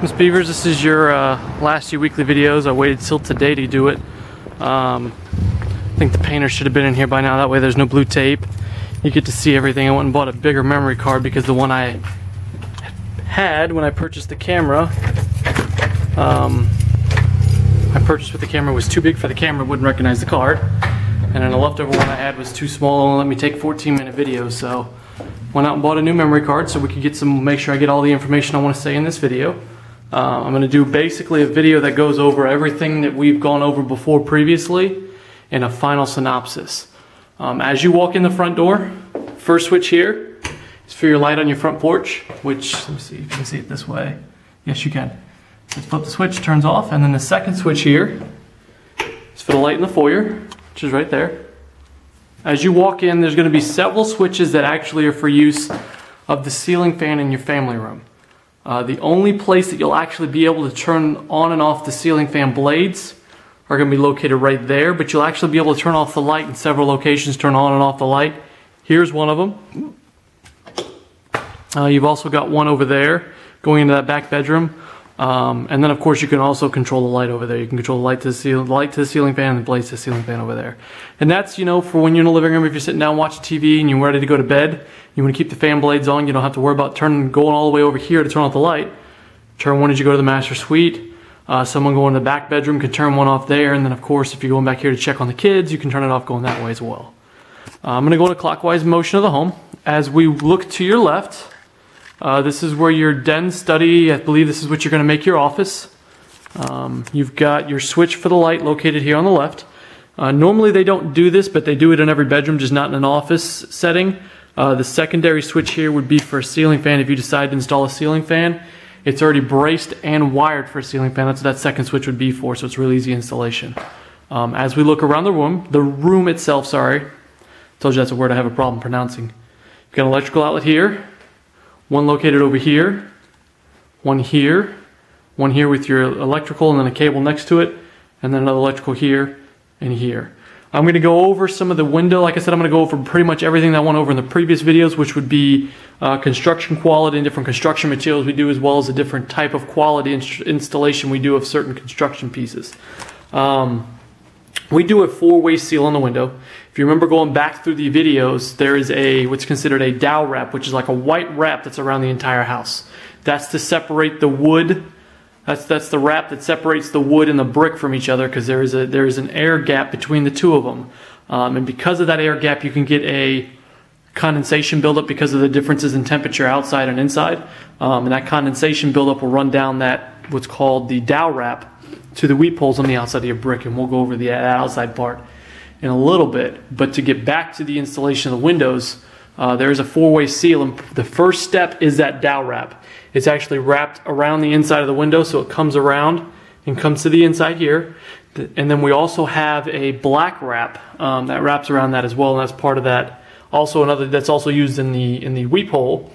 Miss Beavers, this is your last few weekly videos. I waited till today to do it. I think the painter should have been in here by now, that way there's no blue tape. You get to see everything. I went and bought a bigger memory card because the one I had when I purchased the camera, with the camera was too big for the camera, wouldn't recognize the card. And then the leftover one I had was too small and let me take 14-minute videos, so went out and bought a new memory card so we could get make sure I get all the information I want to say in this video. I'm going to do basically a video that goes over everything that we've gone over before previously and a final synopsis. As you walk in the front door, first switch here is for your light on your front porch, which, let me see if you can see it this way. Yes, you can. Just flip the switch, turns off, and then the second switch here is for the light in the foyer, which is right there. As you walk in, there's going to be several switches that actually are for use of the ceiling fan in your family room. The only place that you'll actually be able to turn on and off the ceiling fan blades are going to be located right there, but you'll actually be able to turn off the light in several locations, turn on and off the light. Here's one of them. You've also got one over there going into that back bedroom. And then of course you can also control the light over there. You can control the light to the ceiling fan and the blades to the ceiling fan over there. And that's, you know, for when you're in the living room, if you're sitting down watching TV and you're ready to go to bed, you want to keep the fan blades on, you don't have to worry about going all the way over here to turn off the light. Turn one as you go to the master suite. Someone going to the back bedroom can turn one off there, and then of course if you're going back here to check on the kids, you can turn it off going that way as well. I'm going to go in a clockwise motion of the home. As we look to your left, this is where your den study, I believe this is what you're going to make your office. You've got your switch for the light located here on the left. Normally they don't do this, but they do it in every bedroom, just not in an office setting. The secondary switch here would be for a ceiling fan if you decide to install a ceiling fan. It's already braced and wired for a ceiling fan. That's what that second switch would be for, so it's really easy installation. As we look around the room itself, sorry. Told you that's a word I have a problem pronouncing. You've got an electrical outlet here. One located over here, one here with your electrical and then a cable next to it, and then another electrical here and here. I'm going to go over some of the window. Like I said, I'm going to go over pretty much everything that I went over in the previous videos, which would be construction quality and different construction materials we do, as well as a different type of quality installation we do of certain construction pieces. We do a four-way seal on the window. If you remember going back through the videos, there is what's considered a dowel wrap, which is like a white wrap that's around the entire house. That's to separate the wood. That's the wrap that separates the wood and the brick from each other, because there is an air gap between the two of them. And because of that air gap, you can get a condensation buildup because of the differences in temperature outside and inside. And that condensation buildup will run down what's called the dowel wrap to the weep holes on the outside of your brick, and we'll go over the outside part in a little bit. But to get back to the installation of the windows, there is a four-way seal, and the first step is that dowel wrap. It's actually wrapped around the inside of the window, so it comes around and comes to the inside here. And then we also have a black wrap that wraps around that as well, and that's part of that. Also another that's also used in the weep hole.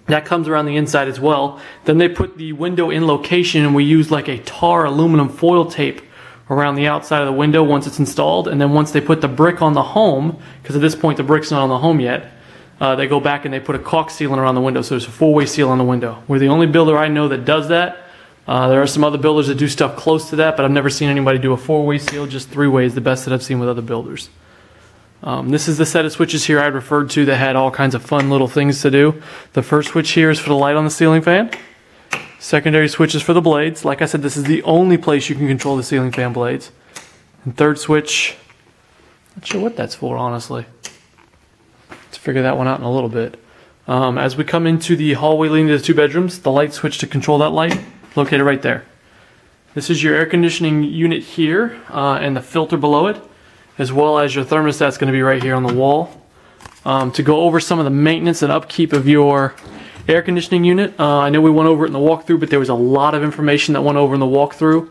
That comes around the inside as well. Then they put the window in location, and we use like a tar aluminum foil tape around the outside of the window once it's installed. And then once they put the brick on the home, because at this point the brick's not on the home yet, they go back and they put a caulk sealant around the window. So there's a four-way seal on the window. We're the only builder I know that does that. There are some other builders that do stuff close to that, but I've never seen anybody do a four-way seal. Just three-way is the best that I've seen with other builders. This is the set of switches here I referred to that had all kinds of fun little things to do. The first switch here is for the light on the ceiling fan. Secondary switch is for the blades. Like I said, this is the only place you can control the ceiling fan blades. And third switch, not sure what that's for, honestly. Let's figure that one out in a little bit. As we come into the hallway leading to the two bedrooms, the light switch to control that light, located right there. This is your air conditioning unit here, and the filter below it, as well as your thermostat's going to be right here on the wall. To go over some of the maintenance and upkeep of your air conditioning unit, I know we went over it in the walkthrough, but there was a lot of information that went over in the walkthrough.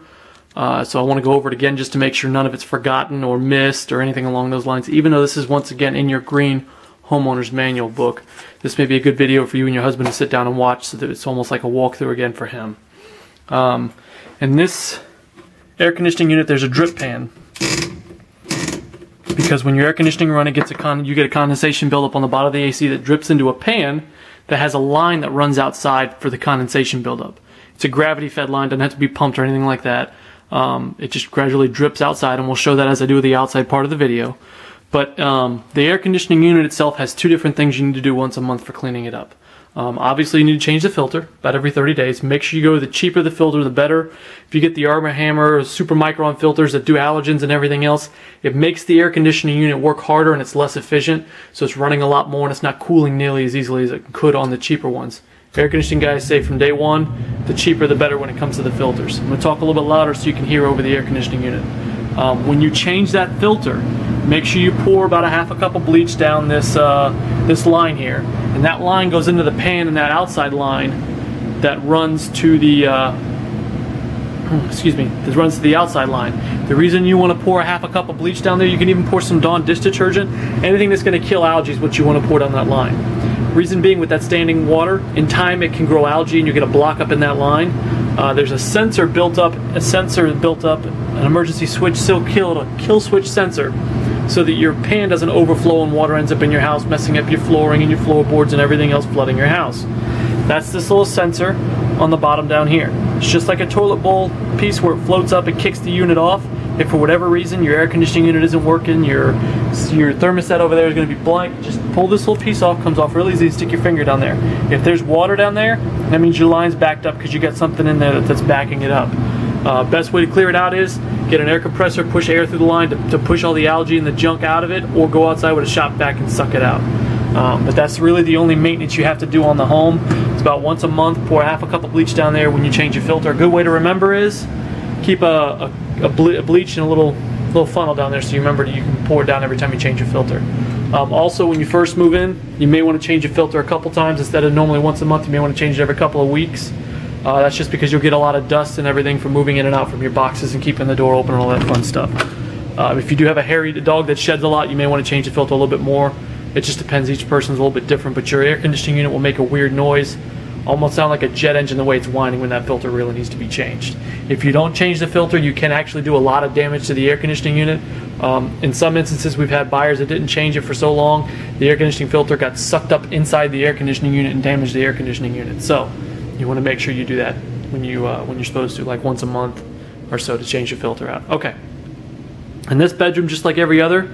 So I want to go over it again just to make sure none of it's forgotten or missed or anything along those lines. Even though this is once again in your green homeowner's manual book, this may be a good video for you and your husband to sit down and watch, so that it's almost like a walkthrough again for him. In this air conditioning unit, there's a drip pan. Because when your air conditioning run, you get a condensation buildup on the bottom of the AC that drips into a pan that has a line that runs outside for the condensation buildup. It's a gravity-fed line, doesn't have to be pumped or anything like that. It just gradually drips outside, and we'll show that as I do the outside part of the video. But the air conditioning unit itself has two different things you need to do once a month for cleaning it up. Obviously, you need to change the filter about every 30 days. Make sure you go with the cheaper the filter, the better. If you get the Arm & Hammer or Super Micron filters that do halogens and everything else, it makes the air conditioning unit work harder and it's less efficient, so it's running a lot more and it's not cooling nearly as easily as it could on the cheaper ones. Air conditioning guys say from day one, the cheaper the better when it comes to the filters. I'm going to talk a little bit louder so you can hear over the air conditioning unit. When you change that filter, make sure you pour about a half a cup of bleach down this line here, and that line goes into the pan, and that outside line that runs to the that runs to the outside line. The reason you want to pour a half a cup of bleach down there, you can even pour some Dawn dish detergent. Anything that's going to kill algae is what you want to pour down that line. Reason being, with that standing water, in time it can grow algae and you get a block up in that line. There's a sensor built up, an emergency switch, kill switch sensor, so that your pan doesn't overflow and water ends up in your house, messing up your flooring and your floorboards and everything else, flooding your house. That's this little sensor on the bottom down here. It's just like a toilet bowl piece where it floats up and kicks the unit off. If for whatever reason your air conditioning unit isn't working, your thermostat over there is going to be blank, just pull this little piece off, comes off really easy, stick your finger down there. If there's water down there, that means your line's backed up because you got something in there that's backing it up. Best way to clear it out is get an air compressor, push air through the line to push all the algae and the junk out of it, or go outside with a shop vac and suck it out. But that's really the only maintenance you have to do on the home. It's about once a month, pour half a cup of bleach down there when you change your filter. A good way to remember is keep a bleach in a little funnel down there so you remember that you can pour it down every time you change your filter. Also, when you first move in, you may want to change your filter a couple times. Instead of normally once a month, you may want to change it every couple of weeks. That's just because you'll get a lot of dust and everything from moving in and out from your boxes and keeping the door open and all that fun stuff. If you do have a hairy dog that sheds a lot, you may want to change the filter a little bit more. It just depends, each person's a little bit different, but your air conditioning unit will make a weird noise, almost sound like a jet engine the way it's whining when that filter really needs to be changed. If you don't change the filter, you can actually do a lot of damage to the air conditioning unit. In some instances, we've had buyers that didn't change it for so long, the air conditioning filter got sucked up inside the air conditioning unit and damaged the air conditioning unit. So you want to make sure you do that when you're supposed to, like once a month or so, to change your filter out. Okay. In this bedroom, just like every other,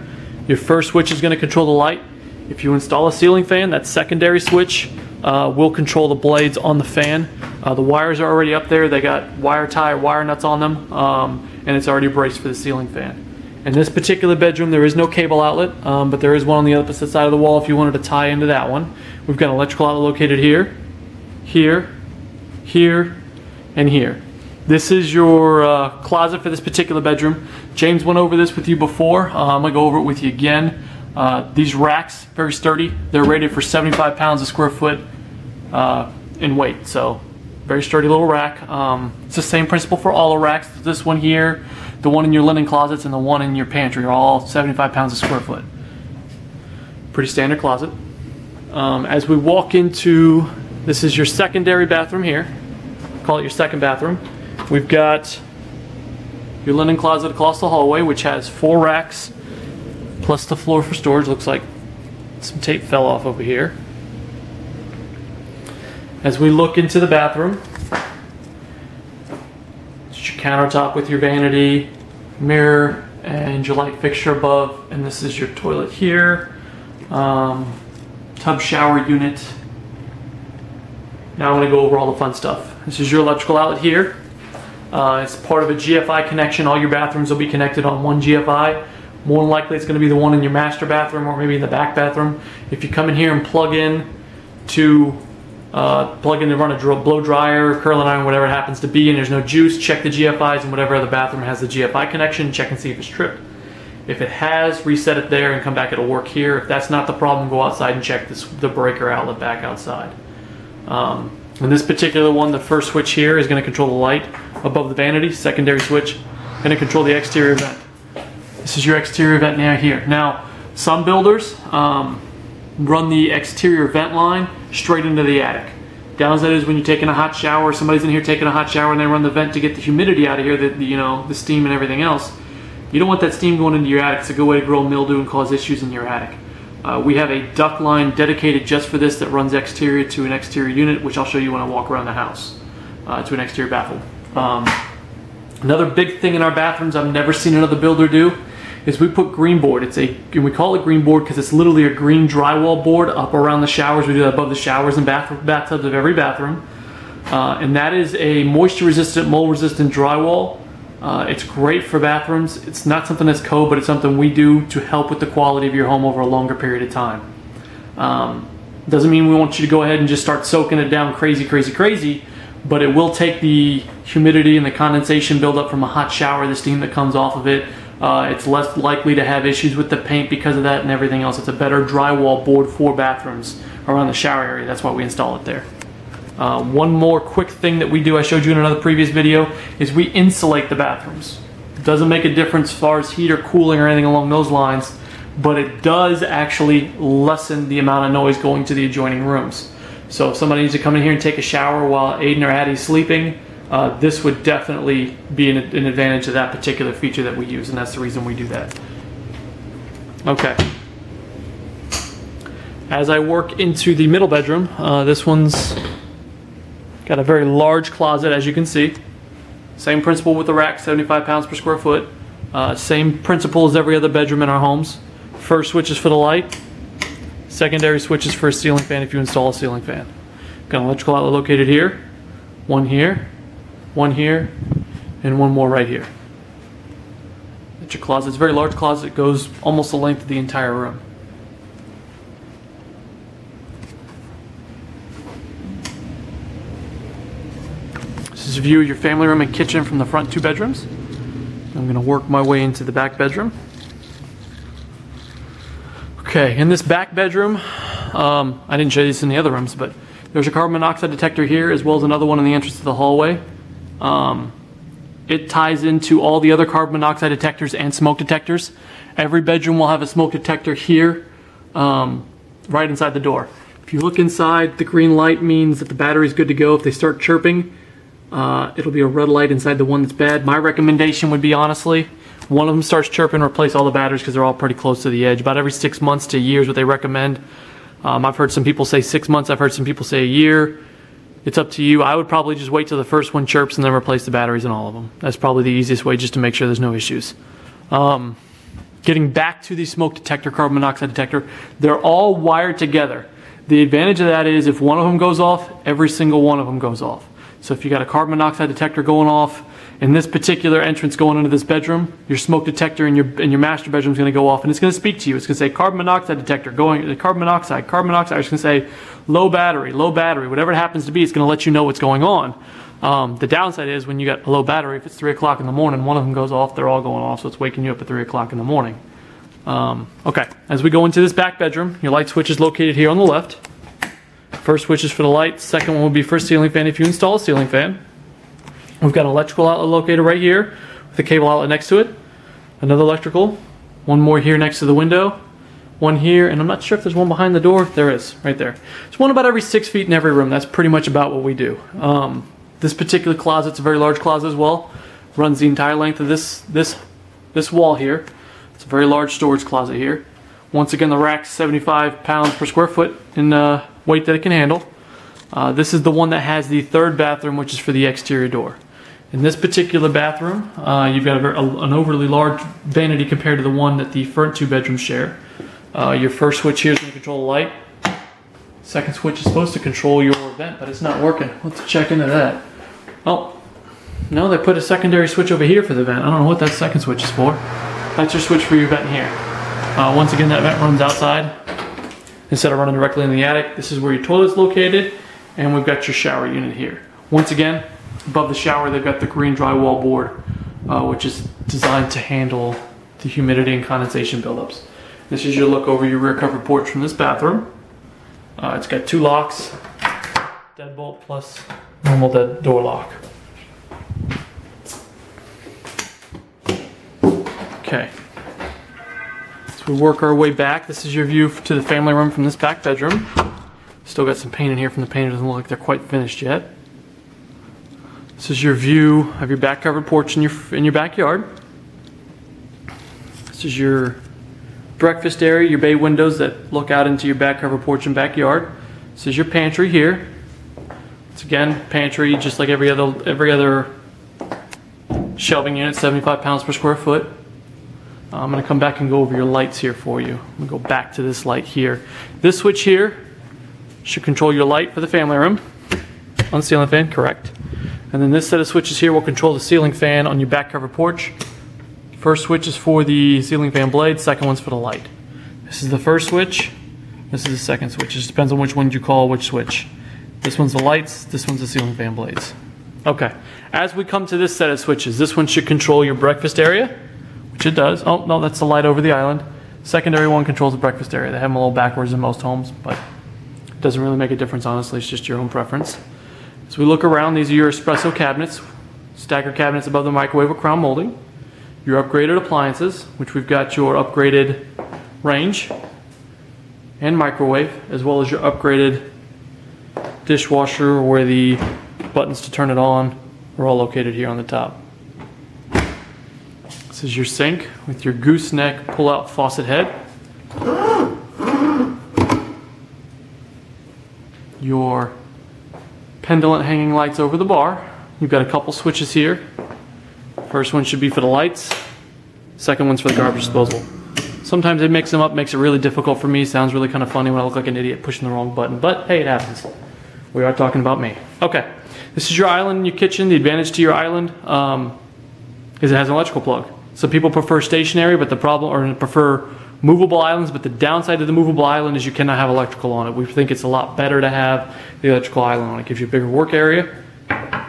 your first switch is going to control the light. If you install a ceiling fan, that secondary switch will control the blades on the fan. The wires are already up there. They got wire tie or wire nuts on them, and it's already braced for the ceiling fan. In this particular bedroom, there is no cable outlet, but there is one on the opposite side of the wall if you wanted to tie into that one. We've got an electrical outlet located here, here, here, and here. This is your closet for this particular bedroom. James went over this with you before. I'm going to go over it with you again. These racks, very sturdy. They're rated for 75 pounds a square foot in weight, so very sturdy little rack. It's the same principle for all the racks. This one here, the one in your linen closets, and the one in your pantry are all 75 pounds a square foot. Pretty standard closet. As we walk into, this is your secondary bathroom here. Call it your second bathroom. We've got your linen closet across the hallway, which has 4 racks plus the floor for storage. Looks like some tape fell off over here. As we look into the bathroom, it's your countertop with your vanity, mirror, and your light fixture above. And this is your toilet here, tub shower unit. Now I'm going to go over all the fun stuff. This is your electrical outlet here. It's part of a GFI connection. All your bathrooms will be connected on one GFI. More than likely it's going to be the one in your master bathroom or maybe in the back bathroom. If you come in here and plug in to run a blow dryer, curling iron, whatever it happens to be, and there's no juice, check the GFIs, and whatever other bathroom has the GFI connection, check and see if it's tripped. If it has, reset it there and come back, it'll work here. If that's not the problem, go outside and check the breaker outlet back outside. In this particular one, the first switch here is going to control the light above the vanity. Secondary switch going to control the exterior vent. This is your exterior vent now here. Now, some builders run the exterior vent line straight into the attic. Downside is when you're taking a hot shower, somebody's in here taking a hot shower and they run the vent to get the humidity out of here, the steam and everything else. You don't want that steam going into your attic. It's a good way to grow mildew and cause issues in your attic. We have a duct line dedicated just for this that runs exterior to an exterior unit, which I'll show you when I walk around the house, to an exterior bathroom. Another big thing in our bathrooms I've never seen another builder do is we put green board. And we call it green board because it's literally a green drywall board up around the showers. We do that above the showers and bathtubs of every bathroom. And that is a moisture resistant, mold resistant drywall. It's great for bathrooms. It's not something that's code, but it's something we do to help with the quality of your home over a longer period of time. Doesn't mean we want you to go ahead and just start soaking it down crazy, but it will take the humidity and the condensation buildup from a hot shower, the steam that comes off of it. It's less likely to have issues with the paint because of that and everything else. It's a better drywall board for bathrooms around the shower area. That's why we install it there. One more quick thing that we do, I showed you in another previous video, is we insulate the bathrooms. It doesn't make a difference as far as heat or cooling or anything along those lines, but it does actually lessen the amount of noise going to the adjoining rooms. So if somebody needs to come in here and take a shower while Aiden or Addie's sleeping, this would definitely be an advantage of that particular feature that we use, and that's the reason we do that. Okay. As I work into the middle bedroom, this one's got a very large closet, as you can see. Same principle with the rack, 75 pounds per square foot. Same principle as every other bedroom in our homes. First switch is for the light. Secondary switch is for a ceiling fan if you install a ceiling fan. Got an electrical outlet located here, one here, and one more right here. That's your closet. It's a very large closet. It goes almost the length of the entire room. This is a view of your family room and kitchen from the front two bedrooms. I'm going to work my way into the back bedroom. Okay, in this back bedroom, I didn't show you this in the other rooms, but there's a carbon monoxide detector here as well as another one in the entrance to the hallway. It ties into all the other carbon monoxide detectors and smoke detectors. Every bedroom will have a smoke detector here, right inside the door. If you look inside, the green light means that the battery's good to go. If they start chirping, it'll be a red light inside the one that's bad. My recommendation would be, honestly, one of them starts chirping, replace all the batteries because they're all pretty close to the edge. About every 6 months to a year is what they recommend. I've heard some people say 6 months. I've heard some people say a year. It's up to you. I would probably just wait till the first one chirps and then replace the batteries in all of them. That's probably the easiest way, just to make sure there's no issues. Getting back to the smoke detector, carbon monoxide detector, they're all wired together. The advantage of that is if one of them goes off, every single one of them goes off. So if you got a carbon monoxide detector going off in this particular entrance going into this bedroom, your smoke detector in your master bedroom is going to go off, and it's going to speak to you. It's going to say carbon monoxide detector going, carbon monoxide. It's going to say low battery, whatever it happens to be. It's going to let you know what's going on. The downside is when you got a low battery, if it's 3 o'clock in the morning, one of them goes off, they're all going off, so it's waking you up at 3 o'clock in the morning. Okay, as we go into this back bedroom, your light switch is located here on the left. First switch is for the light, second one will be for a ceiling fan if you install a ceiling fan. We've got an electrical outlet located right here with a cable outlet next to it. Another electrical, one more here next to the window, one here, and I'm not sure if there's one behind the door. There is, right there. There's one about every 6 feet in every room. That's pretty much about what we do. This particular closet's a very large closet as well. Runs the entire length of this wall here. It's a very large storage closet here. Once again, the rack's 75 pounds per square foot in weight that it can handle. This is the one that has the third bathroom, which is for the exterior door. In this particular bathroom, you've got an overly large vanity compared to the one that the front two bedrooms share. Your first switch here is going to control the light. Second switch is supposed to control your vent, but it's not working. Let's check into that. Oh, no, they put a secondary switch over here for the vent. I don't know what that second switch is for. That's your switch for your vent here. Once again, that vent runs outside instead of running directly in the attic. This is where your toilet's located, and we've got your shower unit here. Once again, above the shower, they've got the green drywall board, which is designed to handle the humidity and condensation buildups. This is your look over your rear covered porch from this bathroom. It's got 2 locks, deadbolt plus normal door lock. Okay. So we work our way back. This is your view to the family room from this back bedroom. Still got some paint in here from the paint. It doesn't look like they're quite finished yet. This is your view of your back covered porch in your backyard. This is your breakfast area, your bay windows that look out into your back cover porch and backyard. This is your pantry here. It's again pantry, just like every other shelving unit, 75 pounds per square foot. I'm going to come back and go over your lights here for you. I'm going to go back to this light here. This switch here should control your light for the family room on the ceiling fan, correct. And then this set of switches here will control the ceiling fan on your back cover porch. First switch is for the ceiling fan blade, second one's for the light. This is the first switch, this is the second switch. It just depends on which one you call which switch. This one's the lights, this one's the ceiling fan blades. Okay, as we come to this set of switches, this one should control your breakfast area, which it does. Oh, no, that's the light over the island. Secondary one controls the breakfast area. They have them a little backwards in most homes, but it doesn't really make a difference, honestly. It's just your own preference. As we look around, these are your espresso cabinets, staggered cabinets above the microwave with crown molding. Your upgraded appliances, which we've got your upgraded range and microwave, as well as your upgraded dishwasher where the buttons to turn it on are all located here on the top. This is your sink with your gooseneck pull-out faucet head. Your pendant hanging lights over the bar. You've got a couple switches here. First one should be for the lights. Second one's for the garbage disposal. Sometimes they mix them up, makes it really difficult for me. Sounds really kind of funny when I look like an idiot pushing the wrong button, but hey, it happens. We are talking about me. Okay, this is your island in your kitchen. The advantage to your island is it has an electrical plug. Some people prefer stationary, but the problem, or prefer movable islands, but the downside to the movable island is you cannot have electrical on it. We think it's a lot better to have the electrical island on it. It gives you a bigger work area.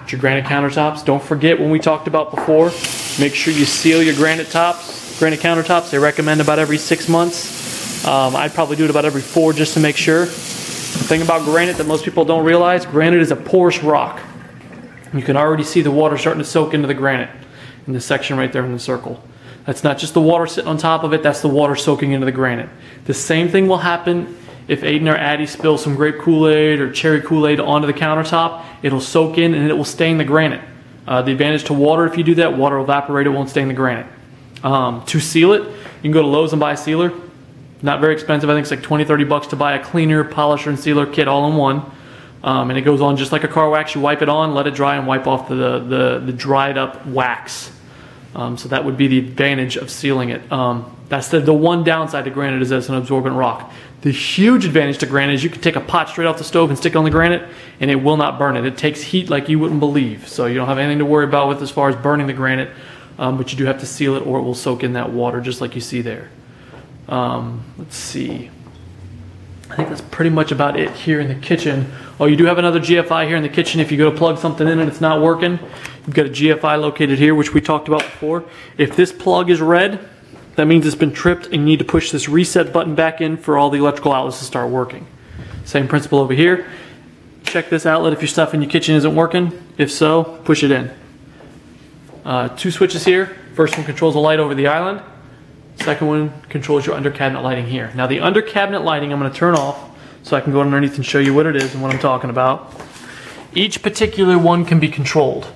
Your granite countertops. Don't forget when we talked about before, make sure you seal your granite countertops. They recommend about every 6 months. I'd probably do it about every 4 just to make sure. The thing about granite that most people don't realize, granite is a porous rock. You can already see the water starting to soak into the granite in this section right there in the circle. That's not just the water sitting on top of it, that's the water soaking into the granite. The same thing will happen if Aiden or Addie spill some grape Kool-Aid or cherry Kool-Aid onto the countertop. It'll soak in and it will stain the granite. The advantage to water, if you do that, water will evaporate, it won't stain the granite. To seal it, you can go to Lowe's and buy a sealer. Not very expensive, I think it's like 20-30 bucks to buy a cleaner, polisher, and sealer kit all in one. And it goes on just like a car wax. You wipe it on, let it dry, and wipe off the dried up wax. So that would be the advantage of sealing it. That's the one downside to granite, is that it's an absorbent rock. The huge advantage to granite is you can take a pot straight off the stove and stick it on the granite and it will not burn it. It takes heat like you wouldn't believe. So you don't have anything to worry about with as far as burning the granite, but you do have to seal it or it will soak in that water just like you see there. Let's see. I think that's pretty much about it here in the kitchen. Oh, you do have another GFI here in the kitchen. If you go to plug something in and it's not working, you've got a GFI located here, which we talked about before. If this plug is red, that means it's been tripped and you need to push this reset button back in for all the electrical outlets to start working. Same principle over here. Check this outlet if your stuff in your kitchen isn't working. If so, push it in. 2 switches here. First one controls the light over the island. Second one controls your under cabinet lighting here. Now the under cabinet lighting I'm going to turn off so I can go underneath and show you what it is and what I'm talking about. Each particular one can be controlled.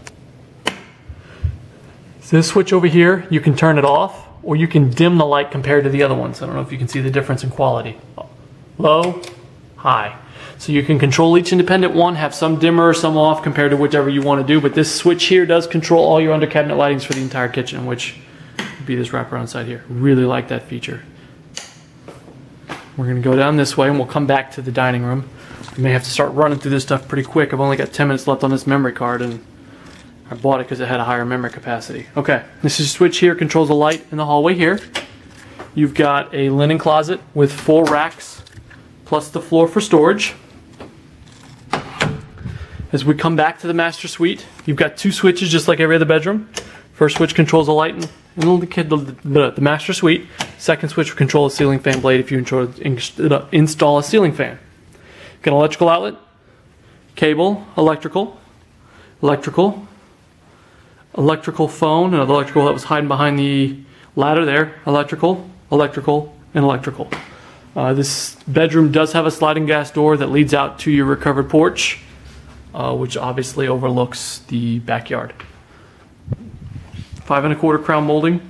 So this switch over here, you can turn it off or you can dim the light compared to the other ones. I don't know if you can see the difference in quality. Low, high. So you can control each independent one, have some dimmer or some off compared to whichever you want to do, but this switch here does control all your under cabinet lightings for the entire kitchen, which would be this wraparound side here. Really like that feature. We're going to go down this way and we'll come back to the dining room. We may have to start running through this stuff pretty quick. I've only got 10 minutes left on this memory card and I bought it because it had a higher memory capacity. Okay, this is a switch here, controls the light in the hallway here. You've got a linen closet with 4 racks plus the floor for storage. As we come back to the master suite, you've got 2 switches just like every other bedroom. First switch controls the light in the master suite. Second switch will control the ceiling fan blade if you install a ceiling fan. You've got an electrical outlet, cable, electrical phone, another electrical that was hiding behind the ladder there, electrical, and electrical. This bedroom does have a sliding glass door that leads out to your recovered porch, which obviously overlooks the backyard. 5 1/4 crown molding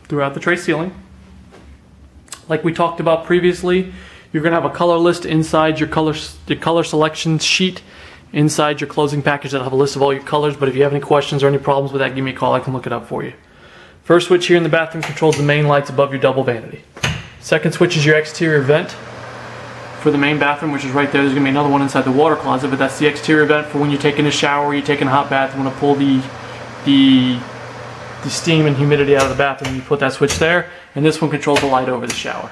throughout the tray ceiling. like we talked about previously. You're going to have a color list inside your color selection sheet, inside your closing package that'll have a list of all your colors. But if you have any questions or any problems with that, give me a call. I can look it up for you. First switch here in the bathroom controls the main lights above your double vanity. Second switch is your exterior vent for the main bathroom, which is right there. There's going to be another one inside the water closet, but that's the exterior vent for when you're taking a shower, you're taking a hot bath, you want to pull the steam and humidity out of the bathroom. You put that switch there, and this one controls the light over the shower.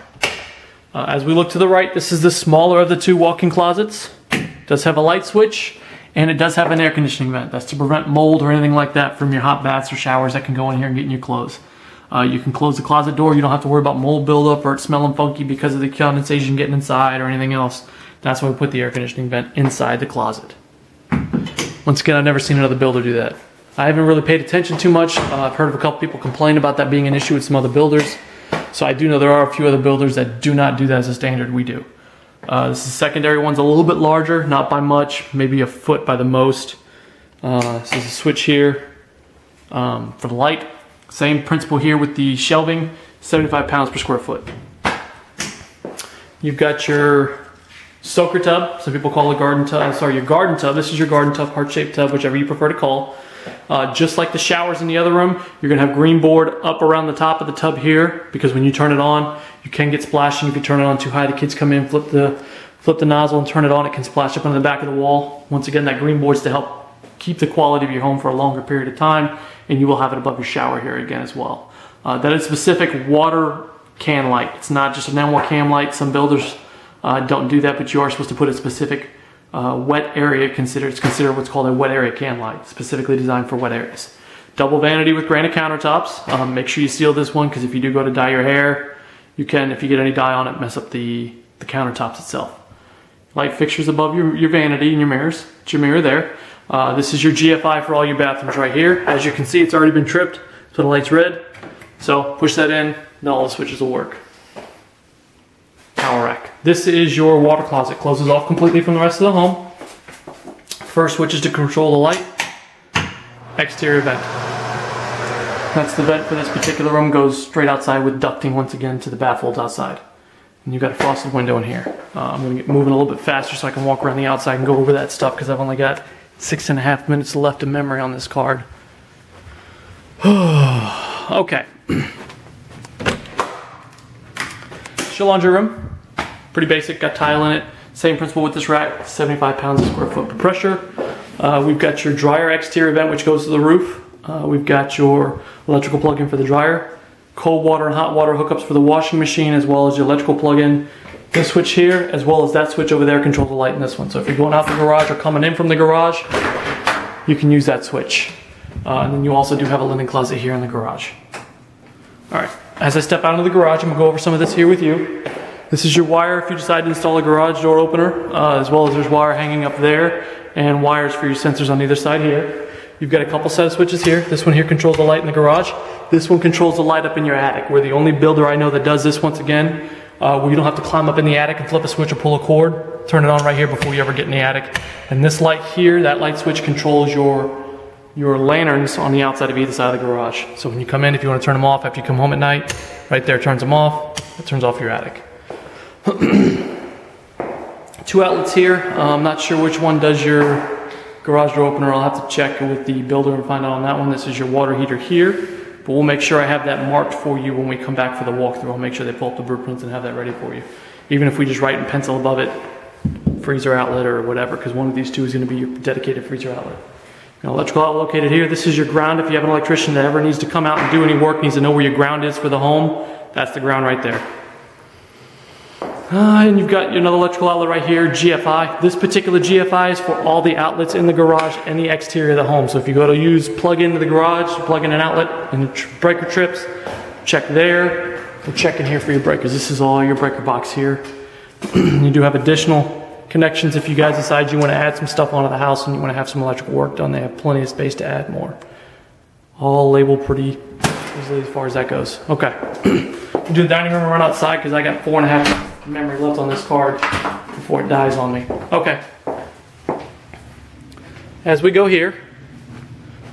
As we look to the right, this is the smaller of the two walk-in closets. It does have a light switch, and it does have an air conditioning vent. That's to prevent mold or anything like that from your hot baths or showers that can go in here and get in your clothes. You can close the closet door. You don't have to worry about mold buildup or it smelling funky because of the condensation getting inside or anything else. That's why we put the air conditioning vent inside the closet. Once again, I've never seen another builder do that. I haven't really paid attention too much. I've heard of a couple people complain about that being an issue with some other builders. So I do know there are a few other builders that do not do that as a standard. We do. This is the secondary one's a little bit larger, not by much, maybe a foot by the most. This is a switch here for the light. Same principle here with the shelving, 75 pounds per square foot. You've got your soaker tub. Some people call it garden tub. Sorry, your garden tub. This is your garden tub, heart-shaped tub, whichever you prefer to call. Just like the showers in the other room, you're going to have green board up around the top of the tub here, because when you turn it on, you can get splashing. If you turn it on too high, the kids come in, flip the nozzle and turn it on, it can splash up on the back of the wall. Once again, that green board's to help keep the quality of your home for a longer period of time, and you will have it above your shower here again as well. That is specific water can light. It's not just a normal cam light. Some builders don't do that, but you are supposed to put a specific wet area. It's considered what's called a wet area can light, specifically designed for wet areas. Double vanity with granite countertops. Make sure you seal this one, because if you do go to dye your hair, you can, if you get any dye on it, mess up the countertops itself. Light fixtures above your vanity and your mirrors. It's your mirror there. This is your GFI for all your bathrooms right here. As you can see, it's already been tripped, so the light's red. So push that in, and all the switches will work. Power rack. This is your water closet. Closes off completely from the rest of the home. First switch is to control the light. Exterior vent. That's the vent for this particular room. Goes straight outside with ducting once again to the baffles outside. And you've got a frosted window in here. I'm going to get moving a little bit faster so I can walk around the outside and go over that stuff, because I've only got 6.5 minutes left of memory on this card. Okay. It's your laundry room. Pretty basic, got tile in it. Same principle with this rack, 75 pounds a square foot per pressure. We've got your dryer exterior vent, which goes to the roof. We've got your electrical plug-in for the dryer. Cold water and hot water hookups for the washing machine, as well as your electrical plug-in. This switch here, as well as that switch over there, controls the light in this one. So if you're going out the garage or coming in from the garage, you can use that switch. And then you also do have a linen closet here in the garage. All right, as I step out into the garage, I'm gonna go over some of this here with you. This is your wire if you decide to install a garage door opener, as well as there's wire hanging up there and wires for your sensors on either side here. You've got a couple set of switches here. This one here controls the light in the garage. This one controls the light up in your attic. We're the only builder I know that does this once again, where you don't have to climb up in the attic and flip a switch or pull a cord. Turn it on right here before you ever get in the attic. And this light here, that light switch controls your lanterns on the outside of either side of the garage. So when you come in, if you want to turn them off after you come home at night, right there turns them off. It turns off your attic. 2 outlets here. I'm not sure which one does your garage door opener. I'll have to check with the builder and find out on that one. This is your water heater here, but we'll make sure I have that marked for you when we come back for the walkthrough. I'll make sure they pull up the blueprints and have that ready for you. Even if we just write in pencil above it, freezer outlet or whatever, because one of these two is going to be your dedicated freezer outlet. An electrical outlet located here. This is your ground. If you have an electrician that ever needs to come out and do any work, needs to know where your ground is for the home, that's the ground right there. And you've got another electrical outlet right here, GFI. This particular GFI is for all the outlets in the garage and the exterior of the home. So if you go to use plug into the garage, plug in an outlet and breaker trips, check there. We're checking here for your breakers. This is all your breaker box here. You do have additional connections if you guys decide you want to add some stuff onto the house and you want to have some electrical work done. They have plenty of space to add more. All labeled pretty easily as far as that goes. Okay. We'll do the dining room and run outside because I got 4.5 memory left on this card before it dies on me. Okay. As we go here,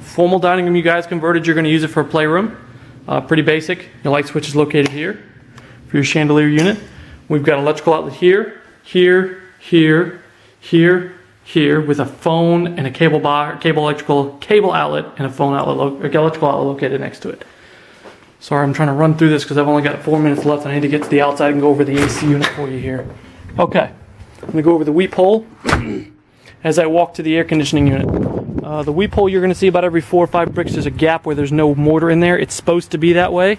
formal dining room you guys converted, you're going to use it for a playroom. Pretty basic. Your light switch is located here. for your chandelier unit. We've got electrical outlet here, here, here, here, here, with a phone and a cable outlet and a phone outlet, electrical outlet located next to it. Sorry, I'm trying to run through this because I've only got 4 minutes left. I need to get to the outside and go over the AC unit for you here. Okay, I'm gonna go over the weep hole as I walk to the air conditioning unit. The weep hole you're gonna see about every 4 or 5 bricks. There's a gap where there's no mortar in there. It's supposed to be that way.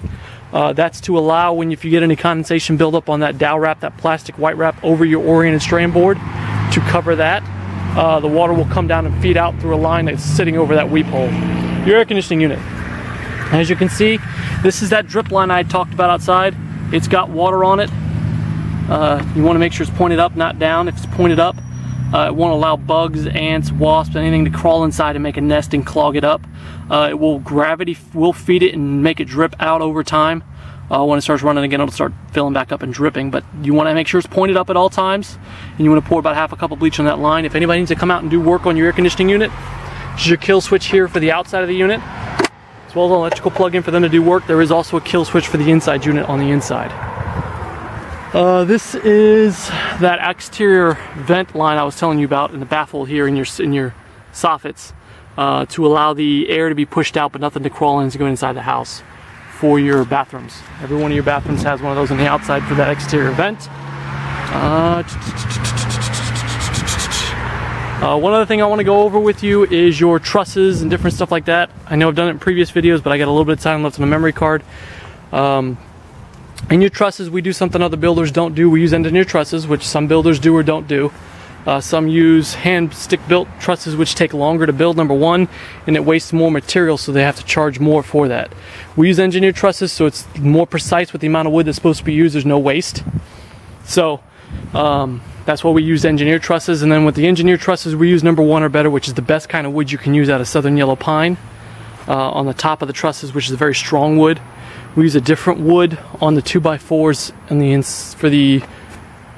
That's to allow if you get any condensation buildup on that dowel wrap, that plastic white wrap over your oriented strand board, to cover that. The water will come down and feed out through a line that's sitting over that weep hole. Your air conditioning unit. As you can see, this is that drip line I talked about outside. It's got water on it. You want to make sure it's pointed up, not down. If it's pointed up, it won't allow bugs, ants, wasps, anything to crawl inside and make a nest and clog it up. Gravity will feed it and make it drip out over time. When it starts running again, it'll start filling back up and dripping, but you want to make sure it's pointed up at all times, and you want to pour about half a cup of bleach on that line. If anybody needs to come out and do work on your air conditioning unit, this is your kill switch here for the outside of the unit, as well as an electrical plug-in for them to do work. There is also a kill switch for the inside unit on the inside. This is that exterior vent line I was telling you about in the baffle here in your soffits, to allow the air to be pushed out but nothing to crawl in to go inside the house for your bathrooms. Every one of your bathrooms has one of those on the outside for that exterior vent. One other thing I want to go over with you is your trusses and different stuff like that. I know I've done it in previous videos, but I got a little bit of time left on the memory card. In your trusses, we do something other builders don't do. We use engineered trusses, which some builders do or don't do. Some use hand stick built trusses, which take longer to build, number one, and it wastes more material, so they have to charge more for that. We use engineered trusses, so it's more precise with the amount of wood that's supposed to be used. There's no waste. So that's why we use engineered trusses. And then with the engineered trusses, we use number one or better, which is the best kind of wood you can use out of southern yellow pine on the top of the trusses, which is a very strong wood. We use a different wood on the 2x4s and for the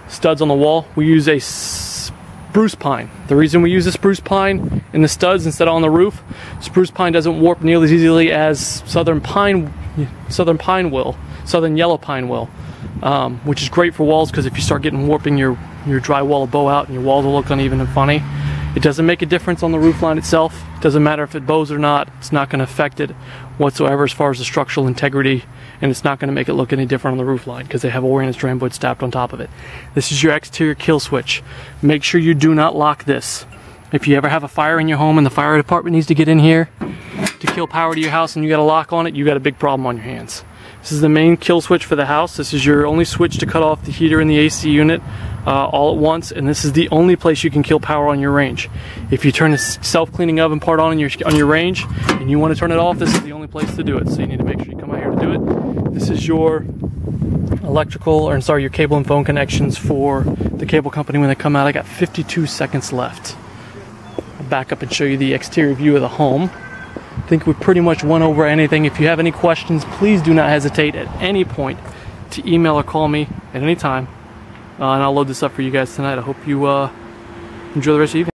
studs on the wall. We use a spruce pine. The reason we use a spruce pine in the studs instead of on the roof, spruce pine doesn't warp nearly as easily as southern yellow pine will, which is great for walls, because if you start getting warping, your drywall will bow out and your walls will look uneven and funny. It doesn't make a difference on the roof line itself. It doesn't matter if it bows or not. It's not going to affect it whatsoever as far as the structural integrity, and it's not going to make it look any different on the roof line because they have oriented strand board stacked on top of it. This is your exterior kill switch. Make sure you do not lock this. If you ever have a fire in your home and the fire department needs to get in here to kill power to your house and you got a lock on it, you got a big problem on your hands. This is the main kill switch for the house. This is your only switch to cut off the heater and the AC unit all at once, and this is the only place you can kill power on your range. If you turn the self-cleaning oven part on your range and you want to turn it off, this is the only place to do it. So you need to make sure you come out here to do it. This is your your cable and phone connections for the cable company when they come out. I got 52 seconds left. I'll back up and show you the exterior view of the home. I think we pretty much went over anything. If you have any questions, please do not hesitate at any point to email or call me at any time. And I'll load this up for you guys tonight. I hope you enjoy the rest of the evening.